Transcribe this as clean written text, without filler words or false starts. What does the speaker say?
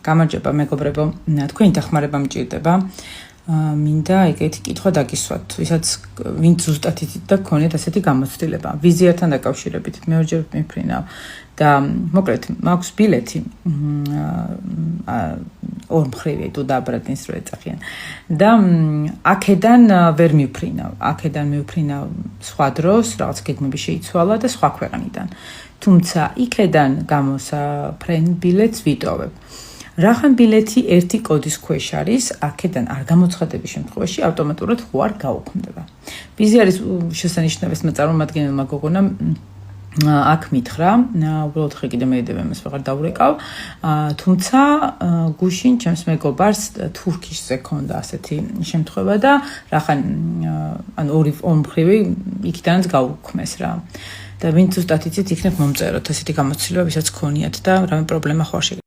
გამარჯობა მეგობრებო, თქვენი დახმარება მჭირდება. მინდა ეგეთი კითხვა დაგისვათ, ვინც ზუსტად იცით და გქონიათ ასეთი გამოცდილება. ვიზიასთან დაკავშირებით მეორჯერ მიფრინავ და მოკლედ მაქვს ბილეთი ორ მხრივი თუ დაბრატნის რო ეწახიან. და აქედან ვერ მიფრინავ. აქედან მიფრინავ სხვა დროს, რაღაც გეგმები შეიცვალა და სხვა ქვეყნიდან. თუმცა იქედან გამოსაფრენ ბილეთს ვიტოვებ. რახან ბილეთი ერთი კოდის ქვეშ არის, აქედან არ გამოცხადების შემთხვევაში ავტომატურად ხوار გაუქმდება. ვიზი არის შესანიშნავეს წარმომადგენელმა გოგონამ აქ მითხრა, უბრალოდ ხე კიდე მეედებ ამას ვეღარ დავრეკავ, თუმცა გუშინ ჩემს მეგობარს თურქიშზე ქონდა ასეთი შემთხვევა და რახან ორი მხრივი იქიდანაც გაუქმეს რა. და ვინც ზუსტად იცით, იქნებ მომწეროთ ასეთი გამოცდილება, ვისაც ქონიათ და რამე პრობლემა ხوار